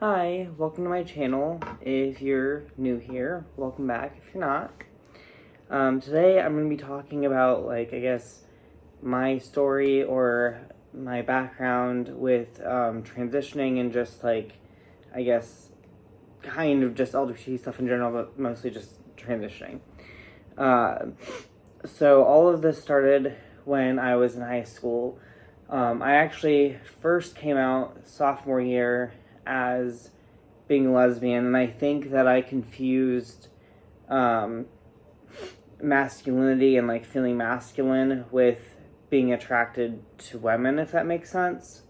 Hi, welcome to my channel. If you're new here, welcome back if you're not. Today I'm going to be talking about, my story or my background with transitioning and just, kind of just LGBT stuff in general, but mostly just transitioning. So all of this started when I was in high school. I actually first came out sophomore year as being lesbian, and I think that I confused masculinity and feeling masculine with being attracted to women, if that makes sense.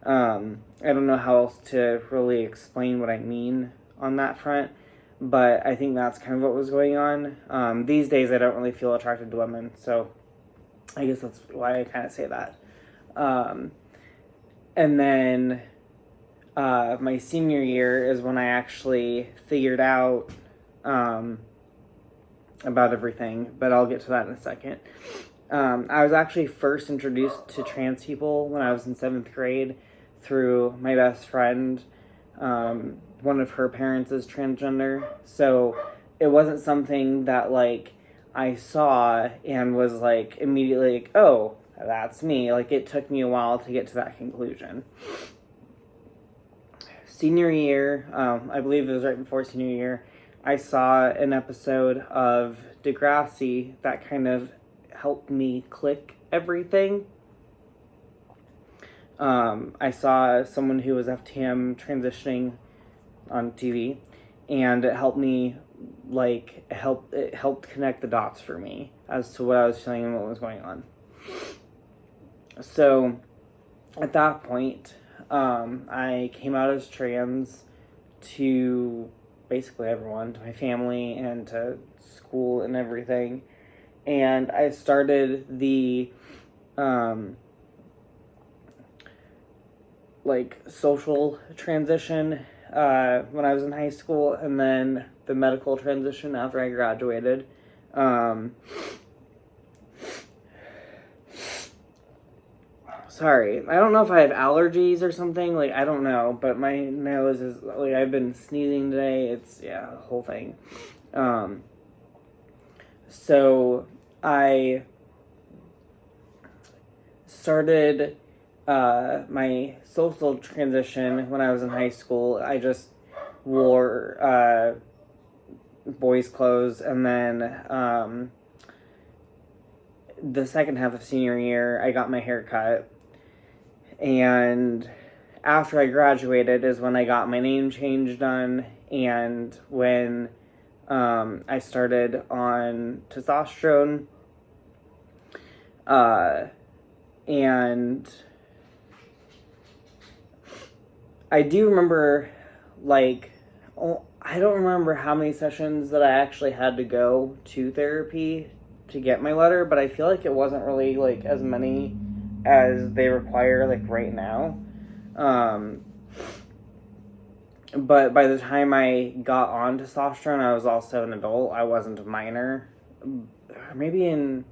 I don't know how else to really explain what I mean on that front, but I think that's kind of what was going on. These days I don't really feel attracted to women, so I guess that's why I kind of say that. And then my senior year is when I actually figured out about everything, but I'll get to that in a second. I was actually first introduced to trans people when I was in 7th grade through my best friend. One of her parents is transgender, so it wasn't something that I saw and was immediately oh, that's me. It took me a while to get to that conclusion. Senior year, I believe it was right before senior year, I saw an episode of Degrassi that kind of helped me click everything. I saw someone who was FTM transitioning on TV, and it helped me, it helped connect the dots for me as to what I was feeling and what was going on. So, at that point, I came out as trans to basically everyone, to my family and to school and everything. And I started the, social transition, when I was in high school, and then the medical transition after I graduated. Sorry, I don't know if I have allergies or something, I don't know, but my nose is, I've been sneezing today, it's, the whole thing. So, I started, my social transition when I was in high school. I just wore, boys' clothes, and then, the second half of senior year, I got my hair cut. And after I graduated is when I got my name change done, and when I started on testosterone. And I do remember, I don't remember how many sessions that I actually had to go to therapy to get my letter, but I feel like it wasn't really, as many as they require, right now. But by the time I got on testosterone, I was also an adult. I wasn't a minor. Maybe in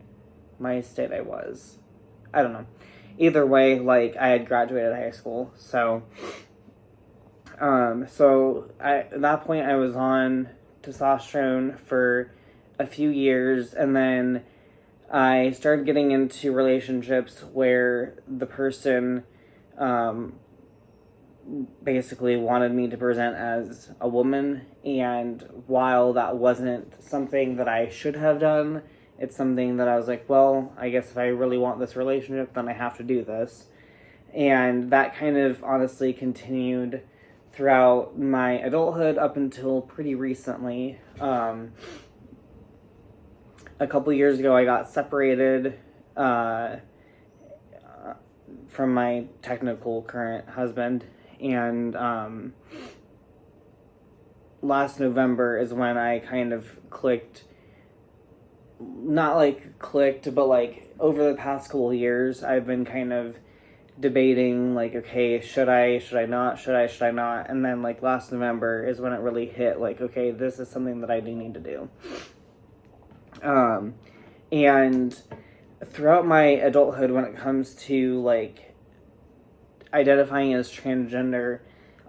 my state I was. I don't know. Either way, I had graduated high school, so... at that point I was on testosterone for a few years, and then I started getting into relationships where the person basically wanted me to present as a woman, and while that wasn't something that I should have done, it's something that I was like, well, I guess if I really want this relationship, then I have to do this. And that kind of honestly continued throughout my adulthood up until pretty recently. A couple years ago, I got separated from my technical current husband, and last November is when I kind of clicked. Not clicked, but over the past couple of years, I've been kind of debating, okay, should I not, should I not, and then last November is when it really hit, okay, this is something that I do need to do. And throughout my adulthood, when it comes to identifying as transgender,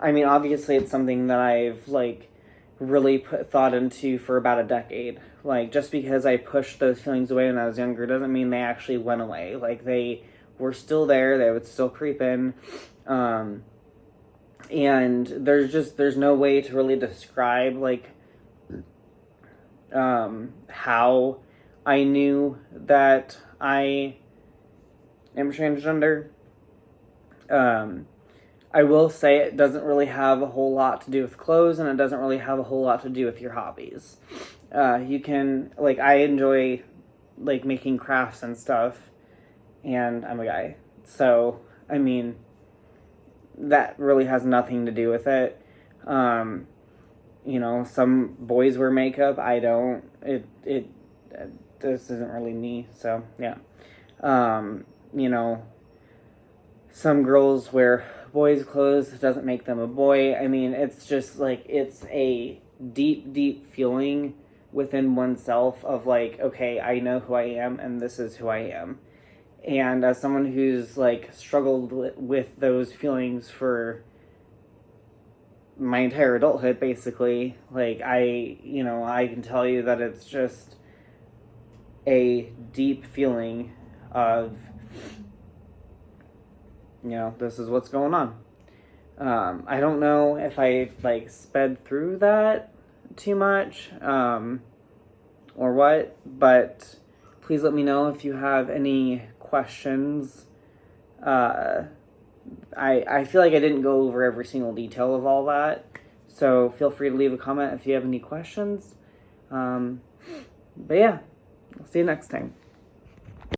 I mean, obviously it's something that I've, like, really put thought into for about a decade. Like, just because I pushed those feelings away when I was younger doesn't mean they actually went away. Like, they were still there. They would still creep in. And there's no way to really describe, like, how I knew that I am transgender. I will say it doesn't really have a whole lot to do with clothes, and it doesn't really have a whole lot to do with your hobbies. You can, like, I enjoy, like, making crafts and stuff, and I'm a guy. So, I mean, that really has nothing to do with it. You know, some boys wear makeup, I don't. This isn't really me, so, yeah. You know, some girls wear boys' clothes, it doesn't make them a boy. I mean, it's just, like, it's a deep, deep feeling within oneself of, like, okay, I know who I am, and this is who I am. And as someone who's, like, struggled with those feelings for my entire adulthood, basically, like, I can tell you that it's just a deep feeling of, this is what's going on. I don't know if I, like, sped through that too much, or what, but please let me know if you have any questions. I feel like I didn't go over every single detail of all that, so feel free to leave a comment if you have any questions. But yeah, I'll see you next time.